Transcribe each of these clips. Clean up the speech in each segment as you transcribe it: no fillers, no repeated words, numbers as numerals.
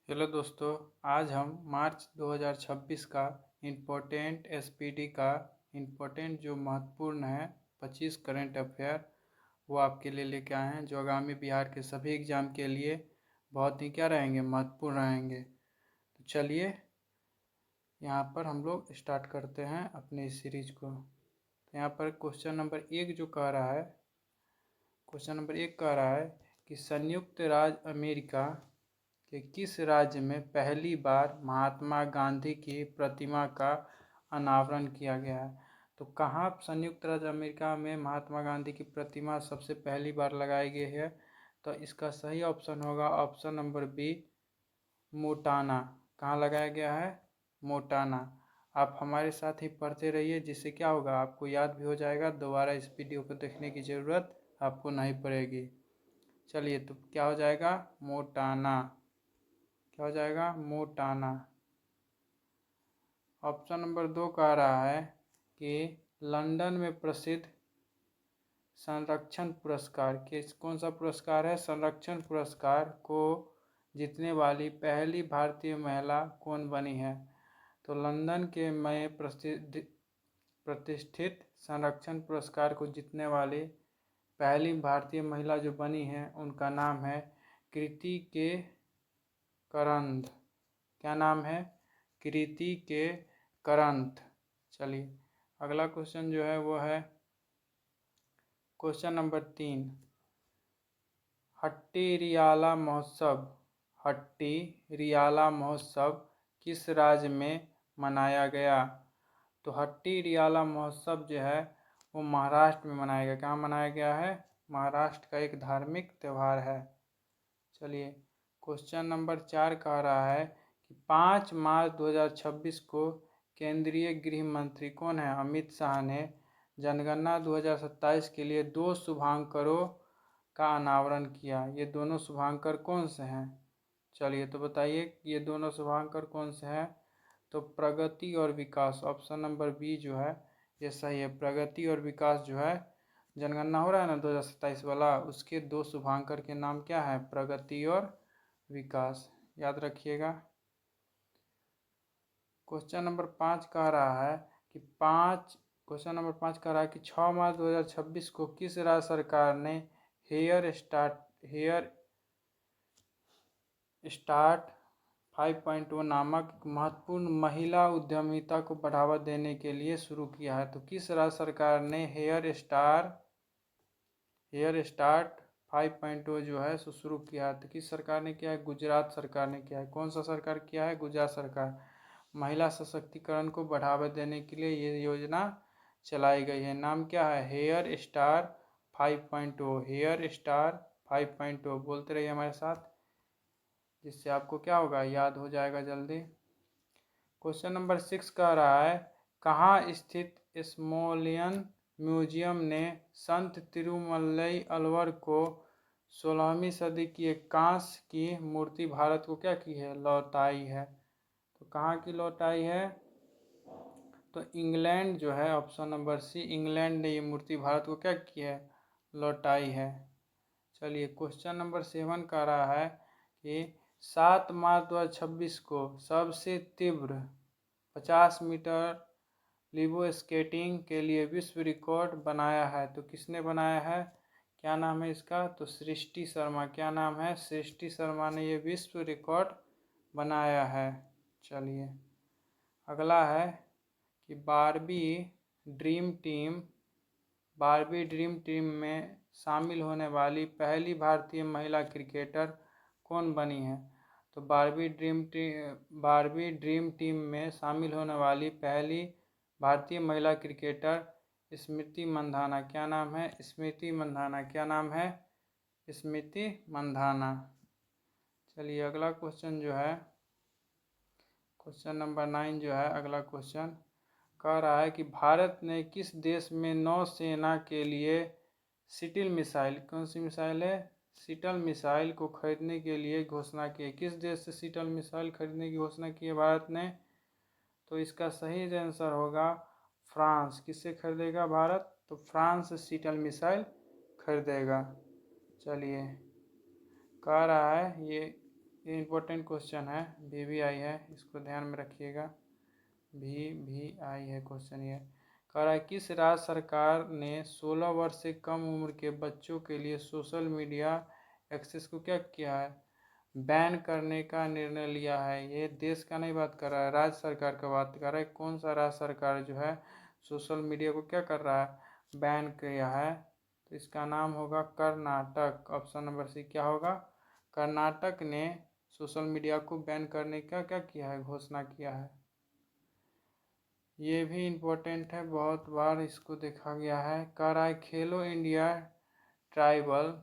Hello दोस्तों, आज हम मार्च 2026 का इम्पोर्टेंट एसपीडी का इम्पोर्टेंट जो महत्वपूर्ण है 25 करंट अफेयर वो आपके लिए लेके आए हैं, जो आगामी बिहार के सभी एग्ज़ाम के लिए बहुत ही क्या रहेंगे, महत्वपूर्ण रहेंगे। तो चलिए यहाँ पर हम लोग स्टार्ट करते हैं अपने इस सीरीज को। तो यहाँ पर क्वेश्चन नंबर एक जो कह रहा है, क्वेश्चन नंबर एक कह रहा है कि संयुक्त राज्य अमेरिका कि किस राज्य में पहली बार महात्मा गांधी की प्रतिमा का अनावरण किया गया है। तो कहाँ संयुक्त राज्य अमेरिका में महात्मा गांधी की प्रतिमा सबसे पहली बार लगाई गई है? तो इसका सही ऑप्शन होगा ऑप्शन नंबर बी, मोटाना। कहाँ लगाया गया है? मोटाना। आप हमारे साथ ही पढ़ते रहिए, जिससे क्या होगा, आपको याद भी हो जाएगा, दोबारा इस वीडियो को देखने की ज़रूरत आपको नहीं पड़ेगी। चलिए, तो क्या हो जाएगा? मोटाना। क्या हो जाएगा? मोटाना। ऑप्शन नंबर दो कह रहा है कि लंदन में प्रसिद्ध संरक्षण पुरस्कार, किस कौन सा पुरस्कार है? संरक्षण पुरस्कार को जीतने वाली पहली भारतीय महिला कौन बनी है? तो लंदन के में प्रतिष्ठित संरक्षण पुरस्कार को जीतने वाली पहली भारतीय महिला जो बनी है उनका नाम है कृति के करंद। क्या नाम है? कृति के करंत। चलिए, अगला क्वेश्चन जो है वो है क्वेश्चन नंबर 3। हट्टीरियाला महोत्सव, हट्टीरियाला महोत्सव किस राज्य में मनाया गया? तो हट्टीरियाला महोत्सव जो है वो महाराष्ट्र में मनाया गया। कहाँ मनाया गया है? महाराष्ट्र का एक धार्मिक त्यौहार है। चलिए, क्वेश्चन नंबर 4 कह रहा है कि 5 मार्च 2026 को केंद्रीय गृह मंत्री कौन है? अमित शाह ने जनगणना 2027 के लिए 2 शुभांकरों का अनावरण किया। ये दोनों शुभांकर कौन से हैं? चलिए, तो बताइए ये दोनों शुभांकर कौन से हैं? तो प्रगति और विकास, ऑप्शन नंबर बी जो है ये सही है। प्रगति और विकास जो है, जनगणना हो रहा है ना 2027 वाला, उसके 2 शुभांकर के नाम क्या है? प्रगति और विकास। याद रखिएगा। क्वेश्चन नंबर 5 कह रहा है कि 6 मार्च 2026 को किस राज्य सरकार ने हेयर स्टार्ट 5.0 नामक महत्वपूर्ण महिला उद्यमिता को बढ़ावा देने के लिए शुरू किया है? तो किस राज्य सरकार ने हेयर स्टार्ट 5.0 जो है सो शुरू किया है? तो किस सरकार ने किया है? गुजरात सरकार ने किया है। कौन सा सरकार किया है? गुजरात सरकार। महिला सशक्तिकरण को बढ़ावा देने के लिए ये योजना चलाई गई है। नाम क्या है? Hair star 5.0। हेयर स्टार 5.0 बोलते रहिए हमारे साथ, जिससे आपको क्या होगा, याद हो जाएगा जल्दी। क्वेश्चन नंबर 6 कह रहा है कहाँ स्थित स्मोलियन म्यूजियम ने संत तिरुमलई अलवर को 16वीं सदी की एक कांस्य की मूर्ति भारत को क्या की है? लौटाई है। तो कहाँ की लौटाई है? तो इंग्लैंड जो है, ऑप्शन नंबर सी, इंग्लैंड ने ये मूर्ति भारत को क्या की है? लौटाई है। चलिए, क्वेश्चन नंबर 7 कह रहा है कि 7 मार्च 2026 को सबसे तीव्र 50 मीटर लिबो स्केटिंग के लिए विश्व रिकॉर्ड बनाया है। तो किसने बनाया है? क्या नाम है इसका? तो सृष्टि शर्मा। क्या नाम है? सृष्टि शर्मा ने ये विश्व रिकॉर्ड बनाया है। चलिए, अगला है कि बारबी ड्रीम टीम में शामिल होने वाली पहली भारतीय महिला क्रिकेटर कौन बनी है? तो बारबी ड्रीम टीम में शामिल होने वाली पहली भारतीय महिला क्रिकेटर स्मृति मंधाना। क्या नाम है? स्मृति मंधाना। क्या नाम है? स्मृति मंधाना। चलिए, अगला क्वेश्चन जो है क्वेश्चन नंबर 9 जो है, अगला क्वेश्चन कह रहा है कि भारत ने किस देश में नौसेना के लिए सिटिल मिसाइल, कौन सी मिसाइल है? सिटल मिसाइल को खरीदने के लिए घोषणा की है। किस देश से सिटल मिसाइल खरीदने की घोषणा की है भारत ने? तो इसका सही आंसर होगा फ्रांस। किससे खरीदेगा भारत? तो फ्रांस से सिटल मिसाइल खरीदेगा। चलिए, कह रहा है ये ये इम्पोर्टेंट क्वेश्चन है, VVI है, इसको ध्यान में रखिएगा। VVI है क्वेश्चन ये। कह रहा है किस राज्य सरकार ने 16 वर्ष से कम उम्र के बच्चों के लिए सोशल मीडिया एक्सेस को क्या किया है, बैन करने का निर्णय लिया है। ये देश का नहीं बात कर रहा है, राज्य सरकार का बात कर रहा है। कौन सा राज्य सरकार जो है सोशल मीडिया को क्या कर रहा है, बैन किया है। तो इसका नाम होगा कर्नाटक। ऑप्शन नंबर सी क्या होगा, कर्नाटक ने सोशल मीडिया को बैन करने का क्या किया है, घोषणा किया है। ये भी इम्पोर्टेंट है, बहुत बार इसको देखा गया है। कह रहा है खेलो इंडिया ट्राइबल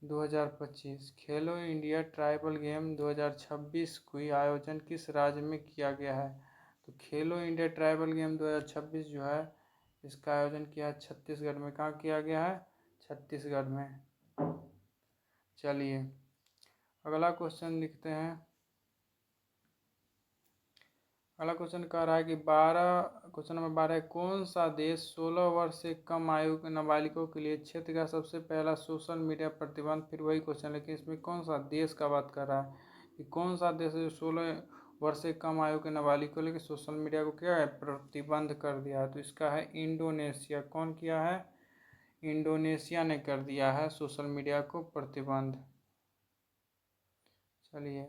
2025, खेलो इंडिया ट्राइबल गेम 2026 की आयोजन किस राज्य में किया गया है। तो खेलो इंडिया ट्राइबल गेम 2026 जो है इसका आयोजन किया है छत्तीसगढ़ में। कहाँ किया गया है, छत्तीसगढ़ में। चलिए अगला क्वेश्चन लिखते हैं। अगला क्वेश्चन कह रहा है कि क्वेश्चन नंबर 12, कौन सा देश 16 वर्ष से कम आयु के नाबालिगों के लिए क्षेत्र का सबसे पहला सोशल मीडिया प्रतिबंध। फिर वही क्वेश्चन, लेकिन इसमें कौन सा देश का बात कर रहा है कि कौन सा देश है जो 16 वर्ष से कम आयु के नाबालिग को लेकर सोशल मीडिया को क्या है, प्रतिबंध कर दिया है। तो इसका है इंडोनेशिया। कौन किया है, इंडोनेशिया ने कर दिया है सोशल मीडिया को प्रतिबंध। चलिए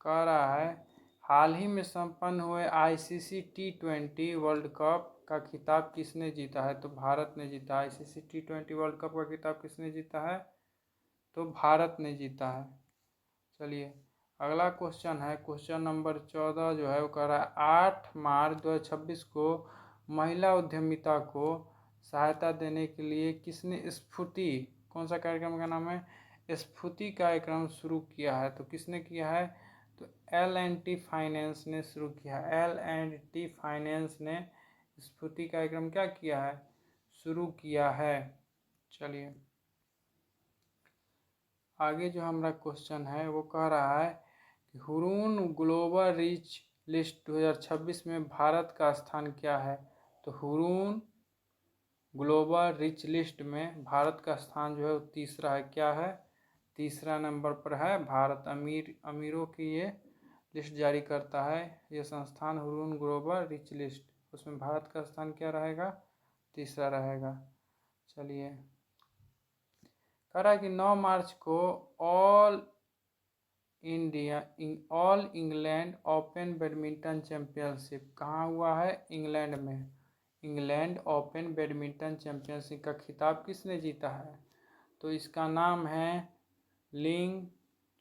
कह रहा है हाल ही में संपन्न हुए ICC T20 वर्ल्ड कप का खिताब किसने जीता है। तो भारत ने जीता। ICC T20 वर्ल्ड कप का खिताब किसने जीता है, तो भारत ने जीता है। चलिए अगला क्वेश्चन है, क्वेश्चन नंबर 14 जो है वो कह रहा है 8 मार्च 2026 को महिला उद्यमिता को सहायता देने के लिए किसने स्फूर्ति, कौन सा कार्यक्रम का नाम है, स्फूर्ति कार्यक्रम शुरू किया है। तो किसने किया है, तो L&T फाइनेंस ने शुरू किया है। L&T फाइनेंस ने स्फूर्ति कार्यक्रम क्या किया है, शुरू किया है। चलिए आगे जो हमारा क्वेश्चन है वो कह रहा है कि हुरून ग्लोबल रिच लिस्ट 2026 में भारत का स्थान क्या है। तो हुरून ग्लोबल रिच लिस्ट में भारत का स्थान जो है वो तीसरा है। क्या है, तीसरा नंबर पर है भारत। अमीरों की ये लिस्ट जारी करता है ये संस्थान, हुरून ग्लोबल रिच लिस्ट। उसमें भारत का स्थान क्या रहेगा, तीसरा रहेगा। चलिए कह रहा है कि 9 मार्च को all England open badminton championship कहाँ हुआ है, इंग्लैंड में। इंग्लैंड ओपन बैडमिंटन चैंपियनशिप का खिताब किसने जीता है। तो इसका नाम है लिंग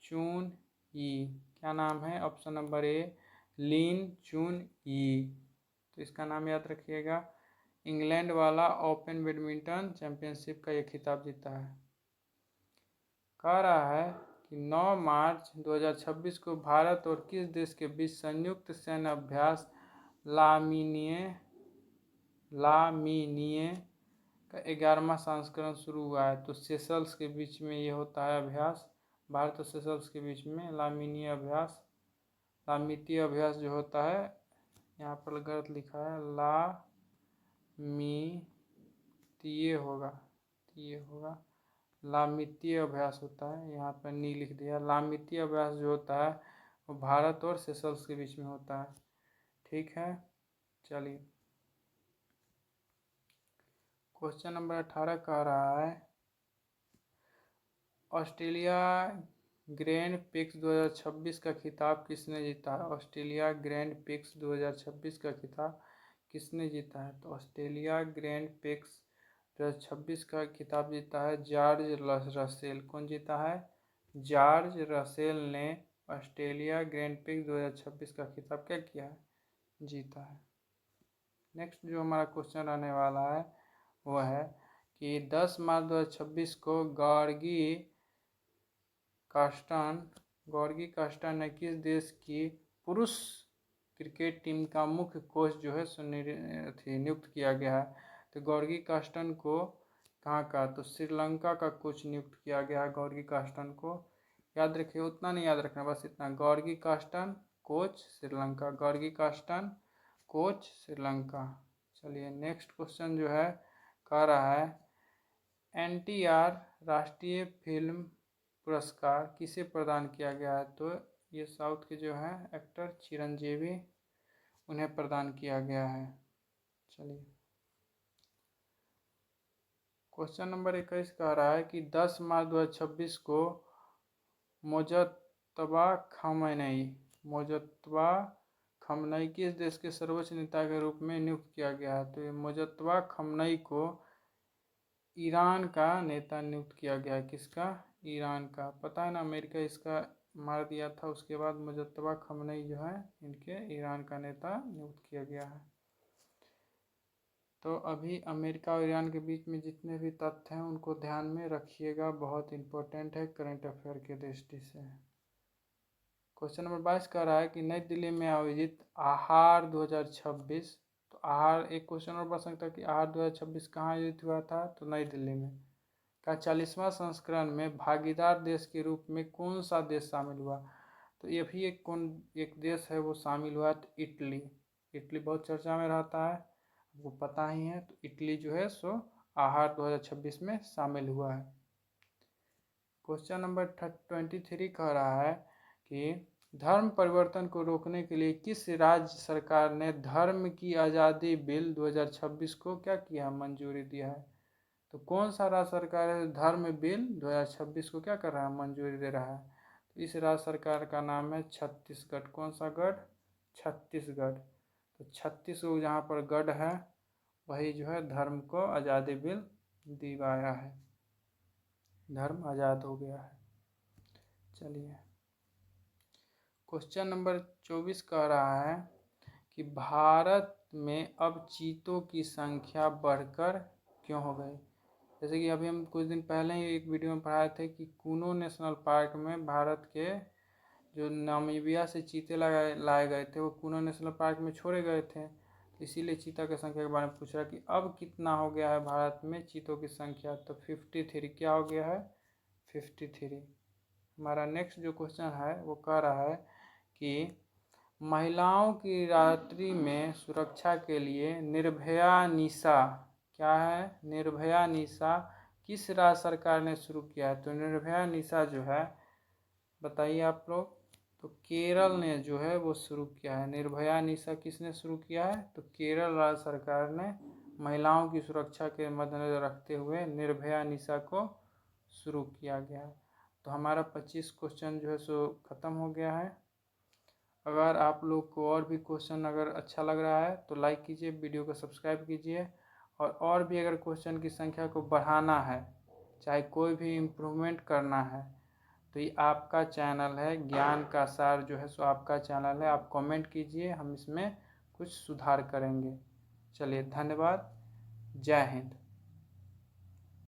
चुन ई। क्या नाम है, ऑप्शन नंबर ए लिन चुन ई। तो इसका नाम याद रखिएगा। इंग्लैंड वाला ओपन बैडमिंटन चैंपियनशिप का ये खिताब जीता है। कह रहा है कि 9 मार्च 2026 को भारत और किस देश के बीच संयुक्त सैन्य अभ्यास लामीनिए का 11वां संस्करण शुरू हुआ है। तो सेशल्स के बीच में ये होता है अभ्यास, भारत और सेशल्स के बीच में लामीनीय अभ्यास, लामितीय अभ्यास जो होता है, यहाँ पर गलत लिखा है, लामितीय होगा, लामितीय अभ्यास होता है, यहाँ पर नी लिख दिया। लामितीय अभ्यास जो होता है वो भारत और सेशल्स के बीच में होता है। ठीक है, चलिए क्वेश्चन नंबर 18 कह रहा है ऑस्ट्रेलिया ग्रैंड प्रिक्स 2026 का खिताब किसने जीता है। ऑस्ट्रेलिया ग्रैंड प्रिक्स 2026 का खिताब किसने जीता है। तो ऑस्ट्रेलिया ग्रैंड प्रिक्स 2026 का खिताब जीता है जॉर्ज रसेल। कौन जीता है, जॉर्ज रसेल ने ऑस्ट्रेलिया ग्रैंड प्रिक्स 2026 का खिताब क्या किया है, जीता है। नेक्स्ट जो हमारा क्वेश्चन आने वाला है वो है कि 10 मार्च 2026 को गॉर्गी कास्टन ने किस देश की पुरुष क्रिकेट टीम का मुख्य कोच जो है नियुक्त किया गया है। तो गॉर्गी कास्टन को कहाँ का, तो श्रीलंका का कोच नियुक्त किया गया है। गॉर्गी कास्टन को याद रखिए, उतना नहीं याद रखना, बस इतना, गॉर्गी कास्टन कोच श्रीलंका, गॉर्गी कास्टन कोच श्रीलंका। चलिए नेक्स्ट क्वेश्चन जो है कह रहा है NTR राष्ट्रीय फिल्म पुरस्कार किसे प्रदान किया गया है? तो ये साउथ के जो है एक्टर चिरंजीवी, उन्हें प्रदान किया गया है। चलिए, क्वेश्चन नंबर 21 कह रहा है कि 10 मार्च 2026 को मोजतबा खमनई किस देश के सर्वोच्च नेता के रूप में नियुक्त किया गया है? तो ये मोजतबा खमनई को ईरान का नेता नियुक्त किया गया है। किसका? ईरान का। पता है ना, अमेरिका इसका मार दिया था, उसके बाद मुजतबा खमनई जो है इनके ईरान का नेता नियुक्त किया गया है। तो अभी अमेरिका और ईरान के बीच में जितने भी तथ्य हैं उनको ध्यान में रखिएगा, बहुत इंपॉर्टेंट है करंट अफेयर के दृष्टि से। क्वेश्चन नंबर 22 कह रहा है कि नई दिल्ली में आयोजित आहार 2026, तो आहार एक क्वेश्चन और बन सकता है कि आहार 2026 कहाँ आयोजित हुआ था? तो नई दिल्ली में। का 40वां संस्करण में भागीदार देश के रूप में कौन सा देश शामिल हुआ? तो ये भी एक देश है वो शामिल हुआ, तो इटली। इटली बहुत चर्चा में रहता है, आपको पता ही है। तो इटली जो है सो आहार 2026 में शामिल हुआ है। क्वेश्चन नंबर 23 कह रहा है कि धर्म परिवर्तन को रोकने के लिए किस राज्य सरकार ने धर्म की आज़ादी बिल 2026 को क्या किया? मंजूरी दिया है। तो कौन सा राज्य सरकार है धर्म बिल 2026 को क्या कर रहा है? मंजूरी दे रहा है। तो इस राज्य सरकार का नाम है छत्तीसगढ़। कौन सा गढ़? छत्तीसगढ़। तो छत्तीस को जहाँ पर गढ़ है वही जो है धर्म को आज़ादी बिल दिवाया है, धर्म आज़ाद हो गया है। चलिए, क्वेश्चन नंबर 24 कह रहा है कि भारत में अब चीतों की संख्या बढ़कर क्यों हो गई? जैसे कि अभी हम कुछ दिन पहले ही एक वीडियो में पढ़ाए थे कि कूनो नेशनल पार्क में भारत के जो नामीबिया से चीते लाए गए थे वो कूनो नेशनल पार्क में छोड़े गए थे। इसीलिए चीता की संख्या के बारे में पूछ रहा है कि अब कितना हो गया है भारत में चीतों की संख्या? तो 53। क्या हो गया है? 53। हमारा नेक्स्ट जो क्वेश्चन है वो कह रहा है कि महिलाओं की रात्रि में सुरक्षा के लिए निर्भया निशा, क्या है? निर्भया निशा किस राज्य सरकार ने शुरू किया है? तो निर्भया निशा जो है, बताइए आप लोग। तो केरल ने जो है वो शुरू किया है। निर्भया निशा किसने शुरू किया है? तो केरल राज्य सरकार ने महिलाओं की सुरक्षा के मद्देनजर रखते हुए निर्भया निशा को शुरू किया गया। तो हमारा 25 क्वेश्चन जो है सो ख़त्म हो गया है। अगर आप लोग को और भी क्वेश्चन अगर अच्छा लग रहा है तो लाइक कीजिए, वीडियो को सब्सक्राइब कीजिए। और भी अगर क्वेश्चन की संख्या को बढ़ाना है, चाहे कोई भी इम्प्रूवमेंट करना है, तो ये आपका चैनल है, ज्ञान का सार जो है सो आपका चैनल है। आप कमेंट कीजिए, हम इसमें कुछ सुधार करेंगे। चलिए, धन्यवाद। जय हिंद।